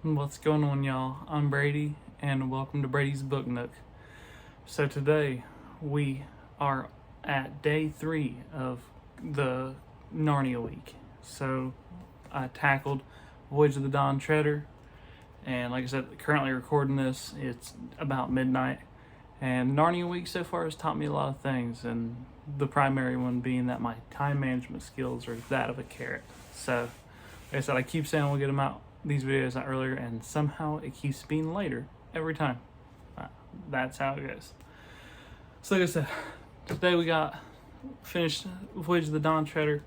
What's going on, y'all? I'm Brady, and welcome to Brady's Book Nook. So today we are at day 3 of the Narnia week. So I tackled Voyage of the Dawn Treader, and like I said, currently recording this, it's about midnight. And Narnia week so far has taught me a lot of things, and the primary one being that my time management skills are that of a carrot. So, like I said, I keep saying we'll get them out, these videos out earlier, and somehow it keeps being later every time. That's how it goes. So, like I said, today we got finished Voyage of the Dawn Treader,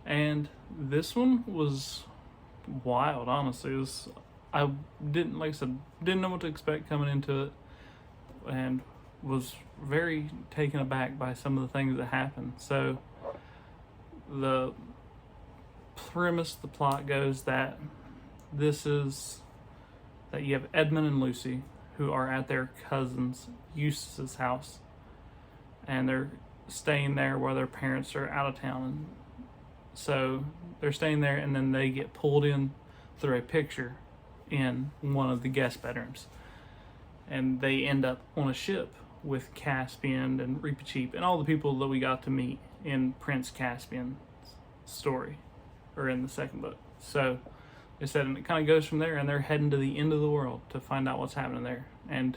and this one was wild. Honestly, I didn't, like I said, didn't know what to expect coming into it, and was very taken aback by some of the things that happened. So the premise, the plot goes that you have Edmund and Lucy who are at their cousin's Eustace's house, and they're staying there while their parents are out of town. And so they're staying there, and then they get pulled in through a picture in one of the guest bedrooms, and they end up on a ship with Caspian and Reepicheep and all the people that we got to meet in Prince Caspian's story, or in the second book. So they said, and it kind of goes from there, and they're heading to the end of the world to find out what's happening there. And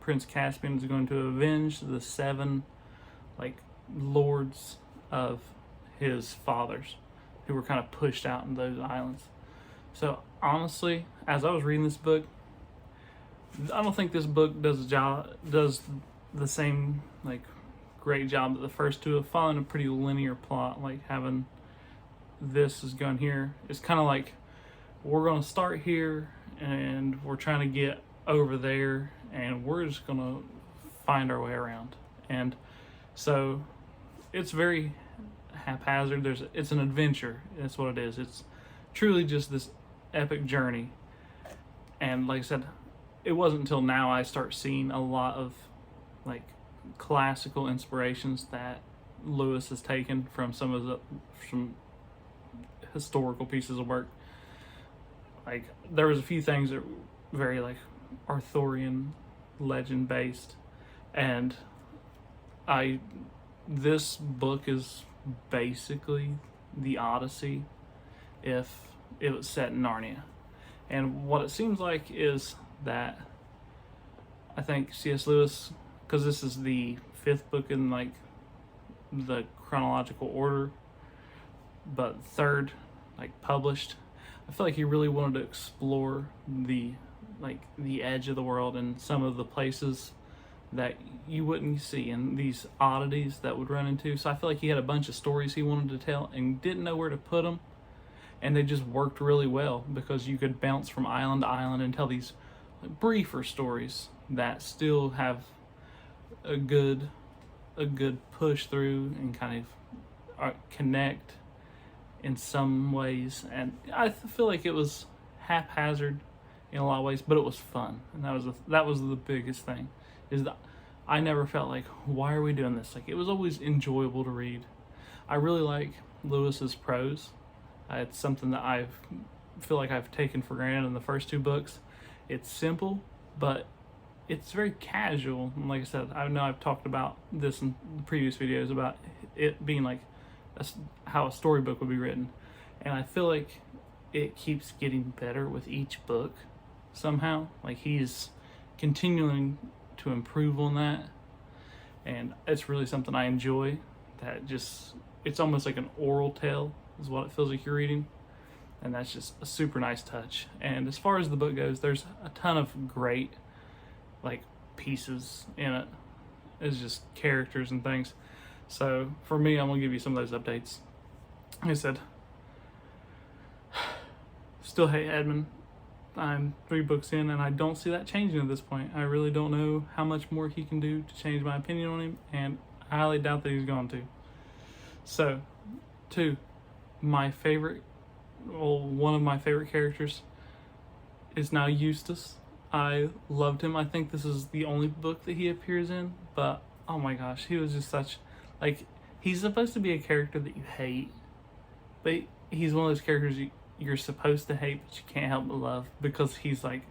Prince Caspian is going to avenge the 7 lords of his fathers who were kind of pushed out in those islands. So honestly, as I was reading this book, I don't think this book does the same great job that the first two, of following a pretty linear plot. Like having this is going here. It's kind of like we're going to start here and we're trying to get over there, and we're just going to find our way around. And so it's very haphazard. It's an adventure. That's what it is. It's truly just this epic journey. And like I said, it wasn't until now I start seeing a lot of classical inspirations that Lewis has taken from some historical pieces of work. There was a few things that were very Arthurian legend based, and this book is basically the Odyssey if it was set in Narnia. And what it seems like is that I think C.S. Lewis, because this is the 5th book in the chronological order, but 3rd published, I feel like he really wanted to explore the edge of the world and some of the places that you wouldn't see, and these oddities that would run into. So I feel like he had a bunch of stories he wanted to tell and didn't know where to put them, and they just worked really well because you could bounce from island to island and tell these briefer stories that still have a good push through and kind of connect in some ways. And I feel like it was haphazard in a lot of ways, but it was fun, and that was the biggest thing, is that I never felt like, why are we doing this? It was always enjoyable to read. I really like Lewis's prose. It's something that I feel like I've taken for granted in the first 2 books. It's simple, but it's very casual. And like I said, I know I've talked about this in previous videos about it being how a storybook would be written. And I feel like it keeps getting better with each book somehow. He's continuing to improve on that. And it's really something I enjoy. It's almost like an oral tale is what it feels like you're reading. And that's just a super nice touch. And as far as the book goes, there's a ton of great pieces in it. It's just characters and things. So for me, I'm gonna give you some of those updates. Like I said, still hate Edmund. I'm 3 books in, and I don't see that changing at this point. I really don't know how much more he can do to change my opinion on him, and I highly doubt that he's going to. So, 2, one of my favorite characters is now Eustace. I loved him. I think this is the only book that he appears in, but oh my gosh, he was just such, he's supposed to be a character that you hate, but he's one of those characters you're supposed to hate, but you can't help but love, because he's like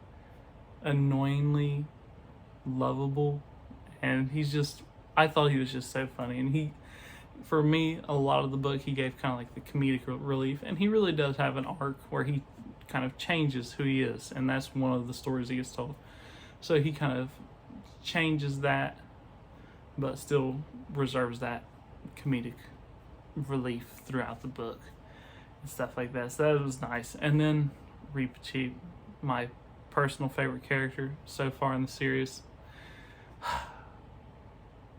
annoyingly lovable, and he's just, I thought he was just so funny. And he, for me, a lot of the book he gave kind of like the comedic relief, and he really does have an arc where he kind of changes who he is, and that's one of the stories he gets told. So he kind of changes that, but still reserves that comedic relief throughout the book and stuff like that. So that was nice. And then Reepicheep, my personal favorite character so far in the series.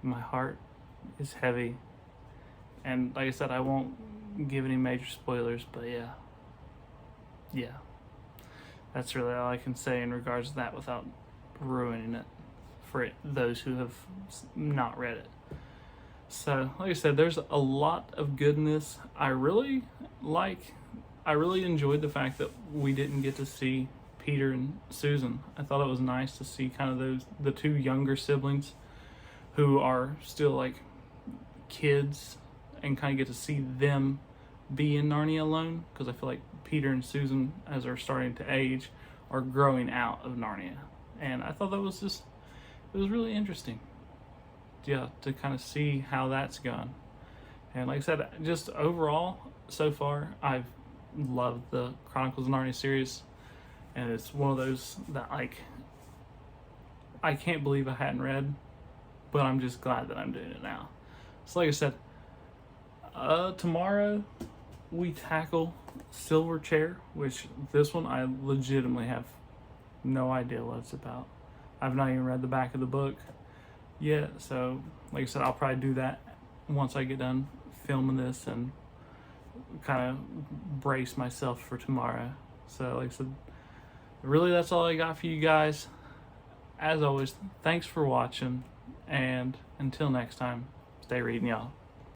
My heart is heavy, and like I said, I won't give any major spoilers, but yeah, that's really all I can say in regards to that without ruining it for those who have not read it. So like I said, there's a lot of goodness. I really enjoyed the fact that we didn't get to see Peter and Susan. I thought it was nice to see kind of the two younger siblings who are still like kids, and kind of get to see them be in Narnia alone, because I feel like Peter and Susan, as they're starting to age, are growing out of Narnia. And I thought that was just, it was really interesting, yeah, to kind of see how that's gone. And like I said, just overall, so far, I've loved the Chronicles of Narnia series, and it's one of those that, like, I can't believe I hadn't read, but I'm just glad that I'm doing it now. So like I said, tomorrow we tackle Silverchair, which this one I legitimately have no idea what it's about. I've not even read the back of the book yet, so like I said, I'll probably do that once I get done filming this and kind of brace myself for tomorrow. So like I said, really that's all I got for you guys. As always, thanks for watching, and until next time, stay reading, y'all.